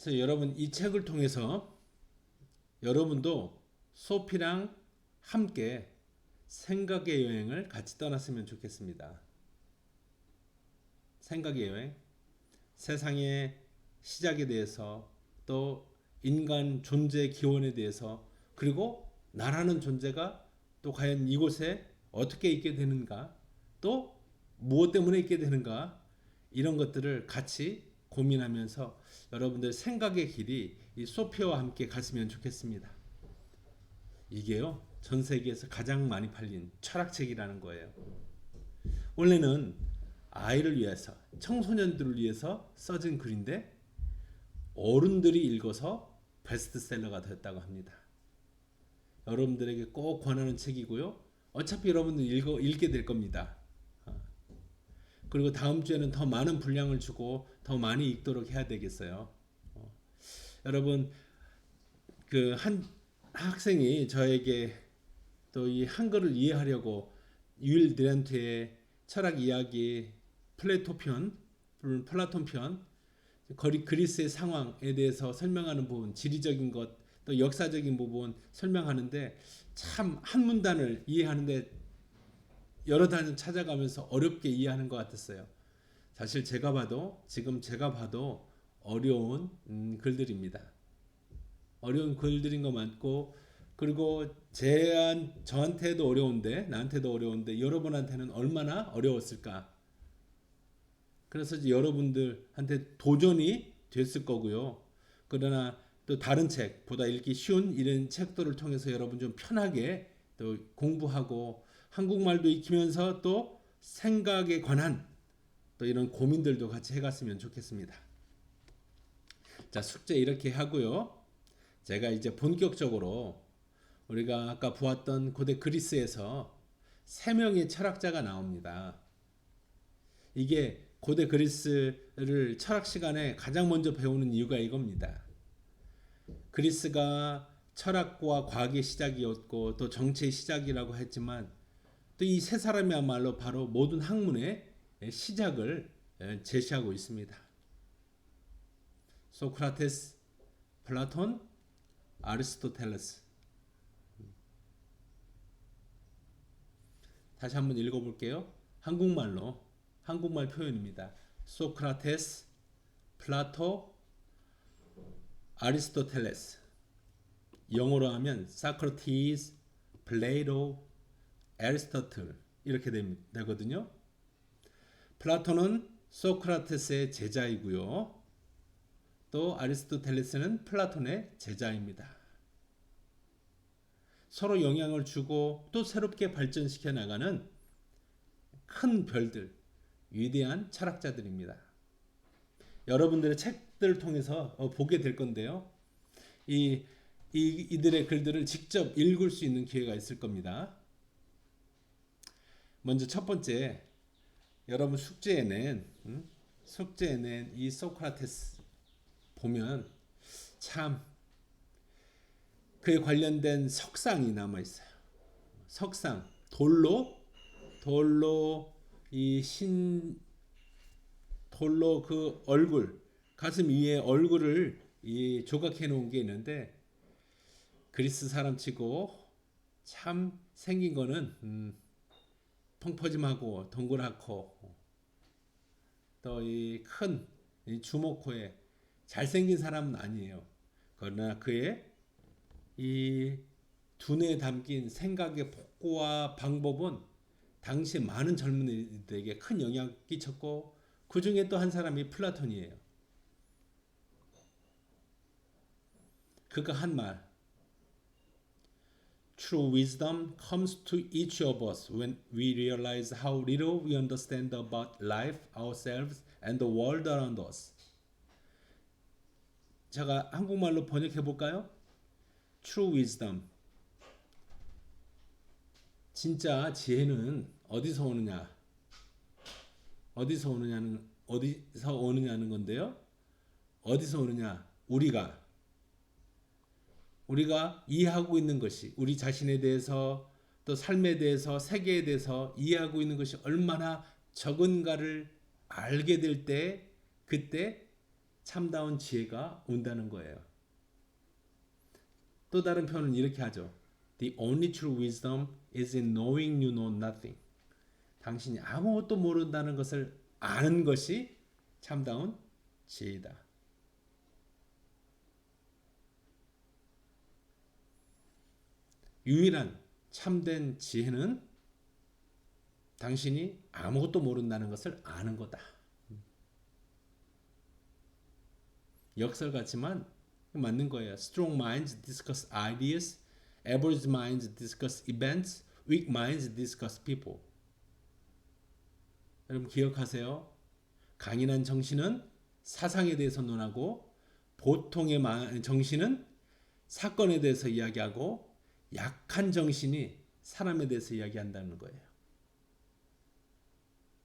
그래서 여러분 이 책을 통해서 여러분도 소피랑 함께 생각의 여행을 같이 떠났으면 좋겠습니다. 생각의 여행, 세상의 시작에 대해서, 또 인간 존재 기원에 대해서, 그리고 나라는 존재가 또 과연 이곳에 어떻게 있게 되는가, 또 무엇 때문에 있게 되는가, 이런 것들을 같이 고민하면서 여러분들 생각의 길이 이 소피아와 함께 갔으면 좋겠습니다. 이게요, 전 세계에서 가장 많이 팔린 철학책이라는 거예요. 원래는 아이를 위해서, 청소년들을 위해서 써진 글인데 어른들이 읽어서 베스트셀러가 됐다고 합니다. 여러분들에게 꼭 권하는 책이고요. 어차피 여러분들 읽게 될 겁니다. 그리고 다음 주에는 더 많은 분량을 주고 더 많이 읽도록 해야 되겠어요. 여러분, 그 한 학생이 저에게 또 이 한글을 이해하려고 유일 드란트의 철학 이야기 플라톤 편, 그리스의 상황에 대해서 설명하는 부분, 지리적인 것, 또 역사적인 부분 설명하는데 참 한 문단을 이해하는데 여러 단을 찾아가면서 어렵게 이해하는 것 같았어요. 사실 지금 제가 봐도 어려운 글들입니다. 어려운 글들인 거 많고, 그리고 저한테도 어려운데, 나한테도 어려운데 여러분한테는 얼마나 어려웠을까. 그래서 여러분들한테 도전이 됐을 거고요. 그러나 또 다른 책보다 읽기 쉬운 이런 책들을 통해서 여러분 좀 편하게 또 공부하고 한국말도 익히면서 또 생각에 관한 또 이런 고민들도 같이 해갔으면 좋겠습니다. 자, 숙제 이렇게 하고요. 제가 이제 본격적으로 우리가 아까 보았던 고대 그리스에서 세 명의 철학자가 나옵니다. 이게 고대 그리스를 철학 시간에 가장 먼저 배우는 이유가 이겁니다. 그리스가 철학과 과학의 시작이었고 또 정치의 시작이라고 했지만 또 이 세 사람이야말로 바로 모든 학문의 시작을 제시하고 있습니다. 소크라테스, 플라톤, 아리스토텔레스. 다시 한번 읽어볼게요. 한국말 표현입니다. 소크라테스, 플라토, 아리스토텔레스. 영어로 하면 사크라티스, 플레이토, 애리스토틀 이렇게 되거든요. 플라톤은 소크라테스의 제자이고요. 또 아리스토텔레스는 플라톤의 제자입니다. 서로 영향을 주고 또 새롭게 발전시켜 나가는 큰 별들, 위대한 철학자들입니다. 여러분들의 책들을 통해서 보게 될 건데요. 이들의 글들을 직접 읽을 수 있는 기회가 있을 겁니다. 먼저 첫 번째, 여러분 숙제에 낸 이 소크라테스 보면 참 그에 관련된 석상이 남아 있어요. 석상, 돌로 그 얼굴, 가슴 위에 얼굴을 조각해 놓은 게 있는데 그리스 사람치고 참 생긴 거는 펑퍼짐하고 동그랗고 또 이 큰 주먹코에 잘생긴 사람은 아니에요. 그러나 그의 이 두뇌에 담긴 생각의 폭고와 방법은 당시 많은 젊은이들에게 큰 영향을 끼쳤고 그 중에 또 한 사람이 플라톤이에요. 그가 한 말, True wisdom comes to each of us when we realize how little we understand about life, ourselves, and the world around us. 제가 한국말로 번역해 볼까요? True wisdom. 진짜 지혜는 어디서 오느냐는 건데요. 어디서 오느냐? 우리가 이해하고 있는 것이, 우리 자신에 대해서 또 삶에 대해서 세계에 대해서 이해하고 있는 것이 얼마나 적은가를 알게 될 때, 그때 참다운 지혜가 온다는 거예요. 또 다른 표현은 이렇게 하죠. The only true wisdom is in knowing you know nothing. 당신이 아무것도 모른다는 것을 아는 것이 참다운 지혜이다. 유일한 참된 지혜는 당신이 아무것도 모른다는 것을 아는 거다. 역설 같지만 맞는 거예요. Strong minds discuss ideas, average minds discuss events, weak minds discuss people. 여러분 기억하세요. 강인한 정신은 사상에 대해서 논하고 보통의 정신은 사건에 대해서 이야기하고 약한 정신이 사람에 대해서 이야기한다는 거예요.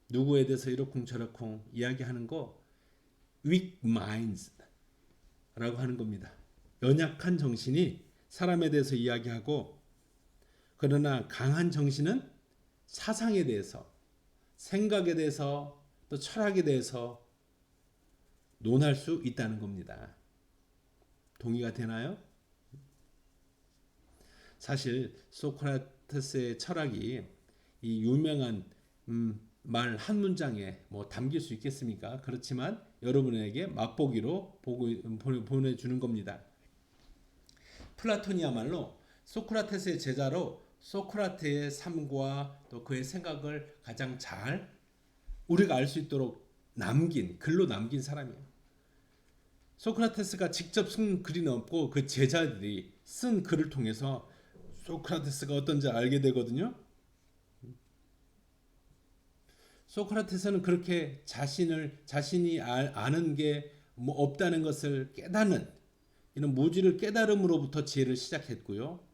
누구에 대해서 이러쿵저러쿵 이야기하는 거 weak minds 라고 하는 겁니다. 연약한 정신이 사람에 대해서 이야기하고 그러나 강한 정신은 사상에 대해서 생각에 대해서 또 철학에 대해서 논할 수 있다는 겁니다. 동의가 되나요? 사실 소크라테스의 철학이 이 유명한 말 한 문장에 뭐 담길 수 있겠습니까? 그렇지만 여러분에게 맛보기로 보내주는 겁니다. 플라톤이야말로 소크라테스의 제자로 소크라테의 삶과 또 그의 생각을 가장 잘 우리가 알 수 있도록 글로 남긴 사람이에요. 소크라테스가 직접 쓴 글이 없고 그 제자들이 쓴 글을 통해서 소크라테스가 어떤지 알게 되거든요. 소크라테스는 그렇게 자신이 아는 게 뭐 없다는 것을 깨닫는 이런 무지를 깨달음으로부터 지혜를 시작했고요.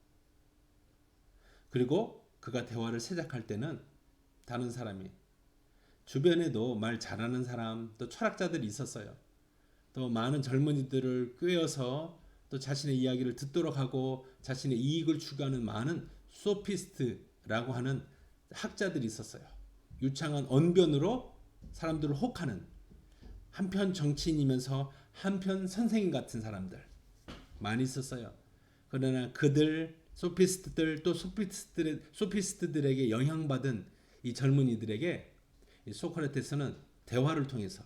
그리고 그가 대화를 시작할 때는 다른 사람이 주변에도 말 잘하는 사람 또 철학자들이 있었어요. 또 많은 젊은이들을 꿰어서 또 자신의 이야기를 듣도록 하고 자신의 이익을 추구하는 많은 소피스트라고 하는 학자들이 있었어요. 유창한 언변으로 사람들을 혹하는 한편 정치인이면서 한편 선생님 같은 사람들 많이 있었어요. 그러나 그들 소피스트들 또 소피스트들에게 영향받은 이 젊은이들에게 이 소크라테스는 대화를 통해서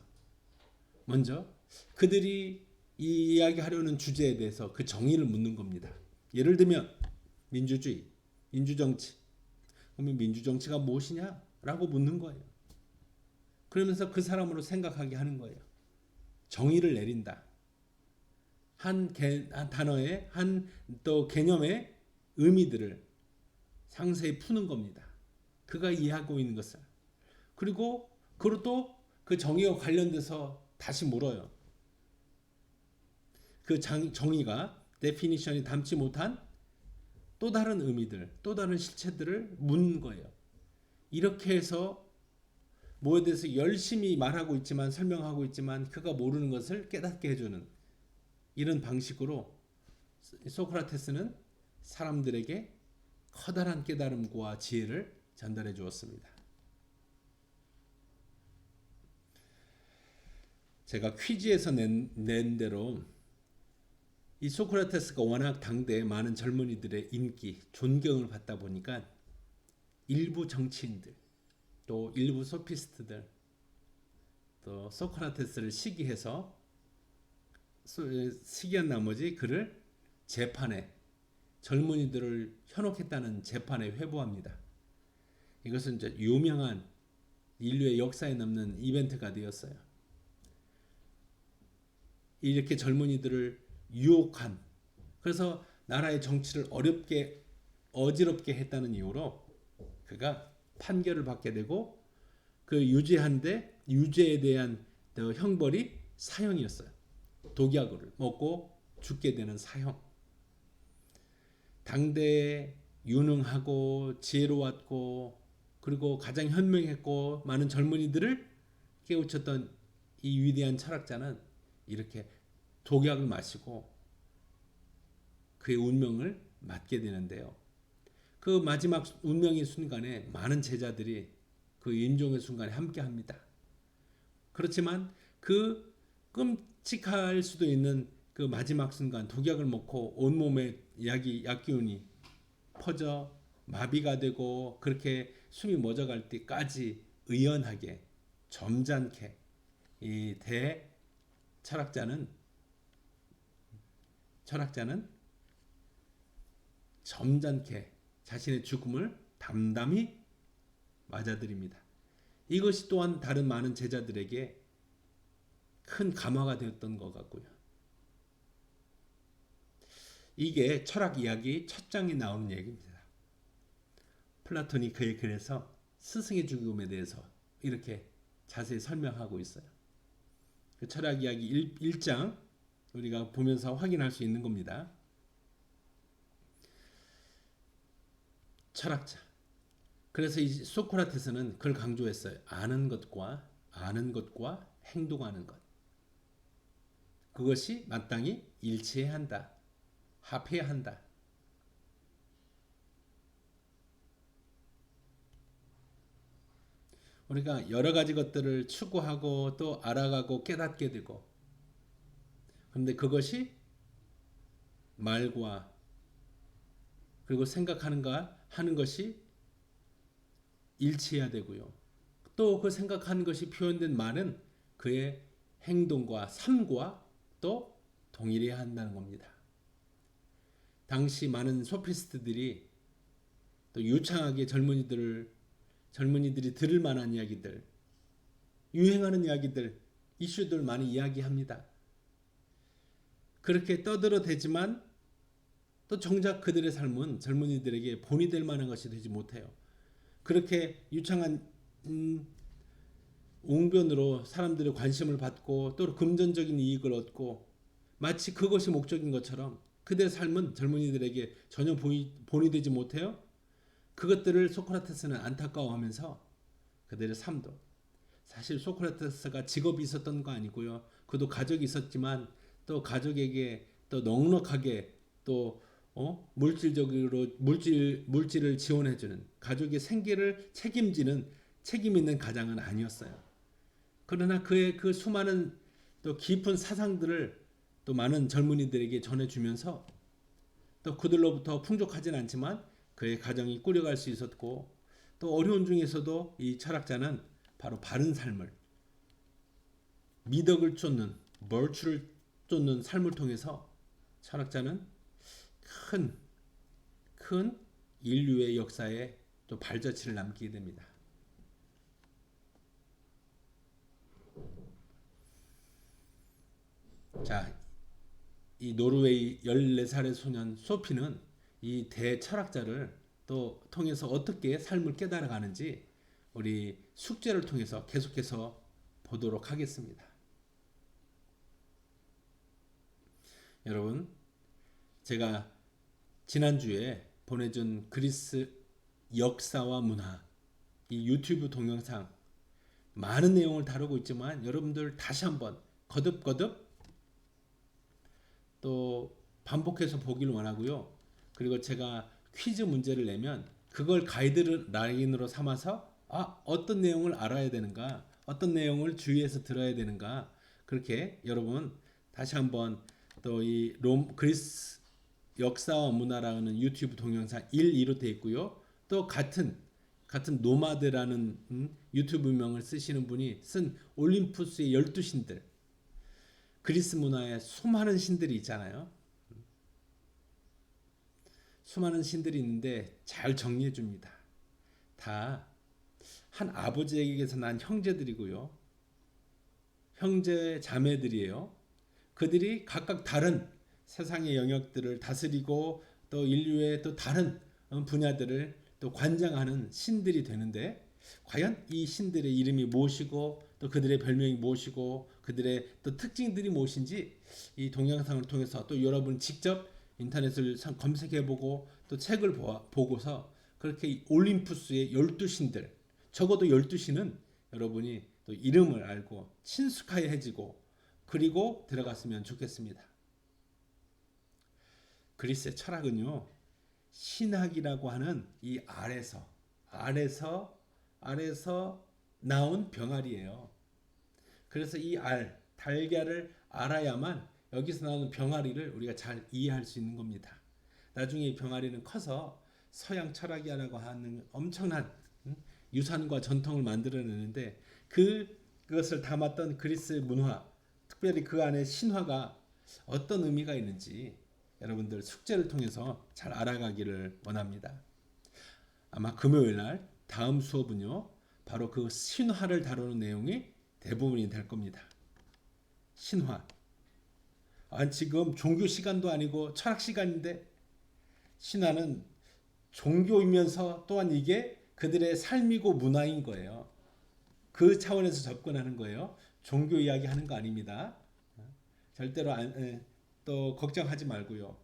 먼저 그들이 이 이야기하려는 주제에 대해서 그 정의를 묻는 겁니다. 예를 들면 민주주의, 민주정치. 그러면 민주정치가 무엇이냐? 라고 묻는 거예요. 그러면서 그 사람으로 생각하게 하는 거예요. 정의를 내린다. 한 단어의 한 또 개념의 의미들을 상세히 푸는 겁니다. 그가 이해하고 있는 것을. 그리고 또 그 정의와 관련돼서 다시 물어요. 그 정의가 데피니션이 담지 못한 또 다른 의미들, 또 다른 실체들을 묻는 거예요. 이렇게 해서 뭐에 대해서 열심히 말하고 있지만 설명하고 있지만 그가 모르는 것을 깨닫게 해주는 이런 방식으로 소크라테스는 사람들에게 커다란 깨달음과 지혜를 전달해 주었습니다. 제가 퀴즈에서 낸 대로 이 소크라테스가 워낙 당대의 많은 젊은이들의 인기, 존경을 받다 보니까 일부 정치인들, 또 일부 소피스트들, 또 소크라테스를 시기한 나머지 그를 재판에 젊은이들을 현혹했다는 재판에 회부합니다. 이것은 이제 유명한 인류의 역사에 남는 이벤트가 되었어요. 이렇게 젊은이들을 유혹한 그래서 나라의 정치를 어지럽게 했다는 이유로 그가 판결을 받게 되고 그 유죄에 대한 형벌이 사형이었어요. 독약을 먹고 죽게 되는 사형. 당대에 유능하고 지혜로웠고 그리고 가장 현명했고 많은 젊은이들을 깨우쳤던 이 위대한 철학자는 이렇게 독약을 마시고 그의 운명을 맞게 되는데요. 그 마지막 운명의 순간에 많은 제자들이 그 임종의 순간에 함께합니다. 그렇지만 그 끔찍할 수도 있는 그 마지막 순간 독약을 먹고 온몸에 약기운이 퍼져 마비가 되고 그렇게 숨이 멎어갈 때까지 의연하게 점잖게 이 대철학자는 점잖게 자신의 죽음을 담담히 맞아들입니다. 이것이 또한 다른 많은 제자들에게 큰 감화가 되었던 것 같고요. 이게 철학 이야기 첫 장에 나오는 얘기입니다. 플라톤이 그의 글에서 스승의 죽음에 대해서 이렇게 자세히 설명하고 있어요. 그 철학 이야기 1장 우리가 보면서 확인할 수 있는 겁니다. 철학자. 그래서 이 소크라테스는 그걸 강조했어요. 아는 것과 행동하는 것. 그것이 마땅히 일치해야 한다. 합해야 한다. 우리가 여러 가지 것들을 추구하고 또 알아가고 깨닫게 되고 그런데 그것이 말과 그리고 생각하는가 하는 것이 일치해야 되고요. 또 그 생각하는 것이 표현된 말은 그의 행동과 삶과 또 동일해야 한다는 겁니다. 당시 많은 소피스트들이 또 유창하게 젊은이들이 들을 만한 이야기들, 유행하는 이야기들, 이슈들 많이 이야기합니다. 그렇게 떠들어대지만 또 정작 그들의 삶은 젊은이들에게 본이 될 만한 것이 되지 못해요. 그렇게 유창한 웅변으로 사람들의 관심을 받고 또 금전적인 이익을 얻고 마치 그것이 목적인 것처럼 그들의 삶은 젊은이들에게 전혀 본이 되지 못해요. 그것들을 소크라테스는 안타까워하면서 그들의 삶도 사실 소크라테스가 직업이 있었던 거 아니고요. 그도 가족이 있었지만 또 가족에게 또 넉넉하게 또 물질을 지원해주는 가족의 생계를 책임지는 책임 있는 가장은 아니었어요. 그러나 그의 그 수많은 또 깊은 사상들을 또 많은 젊은이들에게 전해주면서 또 그들로부터 풍족하진 않지만 그의 가정이 꾸려갈 수 있었고 또 어려운 중에서도 이 철학자는 바로 바른 삶을 미덕을 쫓는 벌추를 쫓는 삶을 통해서 철학자는 큰 인류의 역사에 또 발자취를 남기게 됩니다. 자, 이 노르웨이 14살의 소년 소피는 이 대철학자를 또 통해서 어떻게 삶을 깨달아가는지 우리 숙제를 통해서 계속해서 보도록 하겠습니다. 여러분, 제가 지난주에 보내준 그리스 역사와 문화 이 유튜브 동영상 많은 내용을 다루고 있지만 여러분들 다시 한번 거듭거듭 또 반복해서 보기를 원하고요. 그리고 제가 퀴즈 문제를 내면 그걸 가이드라인으로 삼아서 어떤 내용을 알아야 되는가, 어떤 내용을 주의해서 들어야 되는가 그렇게 여러분 다시 한번 또 이 그리스 역사와 문화라는 유튜브 동영상 1, 2로 되어 있고요. 또 같은 노마드라는 유튜브명을 쓰시는 분이 쓴 올림푸스의 12신들 그리스 문화에 수많은 신들이 있잖아요. 수많은 신들이 있는데 잘 정리해 줍니다. 다 한 아버지에게서 난 형제들이고요. 형제 자매들이에요. 그들이 각각 다른 세상의 영역들을 다스리고 또 인류의 또 다른 분야들을 또 관장하는 신들이 되는데 과연 이 신들의 이름이 무엇이고 또 그들의 별명이 무엇이고 그들의 또 특징들이 무엇인지 이 동영상을 통해서 또 여러분 직접 인터넷을 검색해보고 또 책을 보고서 그렇게 올림푸스의 12신들 적어도 12신은 여러분이 또 이름을 알고 친숙해지고 그리고 들어갔으면 좋겠습니다. 그리스의 철학은요 신학이라고 하는 이 아래서 나온 병아리예요. 그래서 이 달걀을 알아야만 여기서 나오는 병아리를 우리가 잘 이해할 수 있는 겁니다. 나중에 이 병아리는 커서 서양 철학이라고 하는 엄청난 유산과 전통을 만들어내는데 그것을 담았던 그리스 문화, 특별히 그 안에 신화가 어떤 의미가 있는지 여러분들 숙제를 통해서 잘 알아가기를 원합니다. 아마 금요일 날 다음 수업은요, 바로 그 신화를 다루는 내용이 대부분이 될 겁니다. 신화. 지금 종교 시간도 아니고 철학 시간인데 신화는 종교이면서 또한 이게 그들의 삶이고 문화인 거예요. 그 차원에서 접근하는 거예요. 종교 이야기 하는 거 아닙니다. 절대로 또 걱정하지 말고요.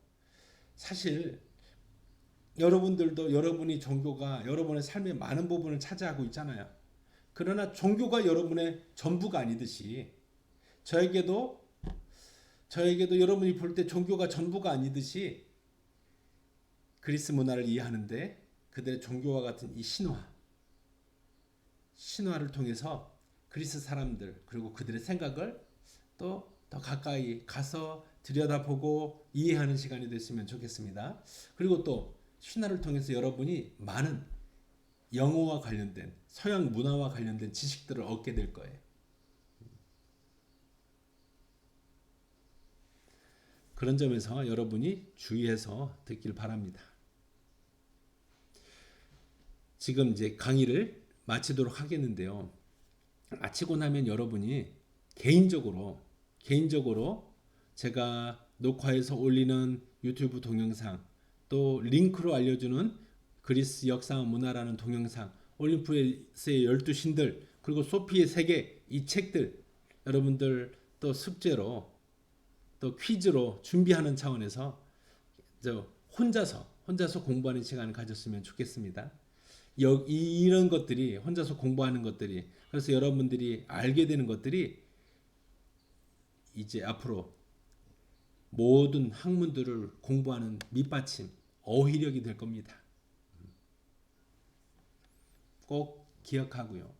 사실 여러분들도 여러분이 종교가 여러분의 삶의 많은 부분을 차지하고 있잖아요. 그러나 종교가 여러분의 전부가 아니듯이 저에게도 여러분이 볼 때 종교가 전부가 아니듯이 그리스 문화를 이해하는데 그들의 종교와 같은 이 신화를 통해서 그리스 사람들 그리고 그들의 생각을 또 더 가까이 가서 들여다보고 이해하는 시간이 됐으면 좋겠습니다. 그리고 또 신화를 통해서 여러분이 많은 영어와 관련된 서양 문화와 관련된 지식들을 얻게 될 거예요. 그런 점에서 여러분이 주의해서 듣길 바랍니다. 지금 이제 강의를 마치도록 하겠는데요. 마치고 나면 여러분이 개인적으로 제가 녹화해서 올리는 유튜브 동영상 또 링크로 알려주는 그리스 역사와 문화라는 동영상 올림푸스의 12신들 그리고 소피의 세계 이 책들 여러분들 또 숙제로 또 퀴즈로 준비하는 차원에서 혼자서 공부하는 시간을 가졌으면 좋겠습니다. 이런 것들이 혼자서 공부하는 것들이 그래서 여러분들이 알게 되는 것들이 이제 앞으로 모든 학문들을 공부하는 밑받침, 어휘력이 될 겁니다. 꼭 기억하고요.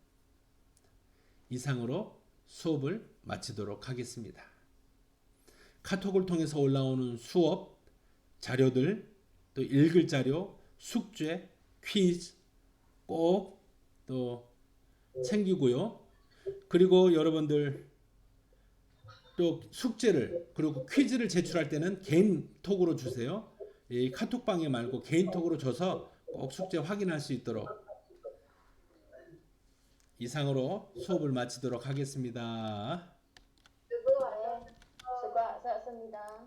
이상으로 수업을 마치도록 하겠습니다. 카톡을 통해서 올라오는 수업 자료들, 또 읽을 자료, 숙제, 퀴즈 꼭 또 챙기고요. 그리고 여러분들 또 숙제를 그리고 퀴즈를 제출할 때는 개인 톡으로 주세요. 이 카톡방에 말고 개인 톡으로 줘서 꼭 숙제 확인할 수 있도록 이상으로 수업을 마치도록 하겠습니다. 수고하셨습니다.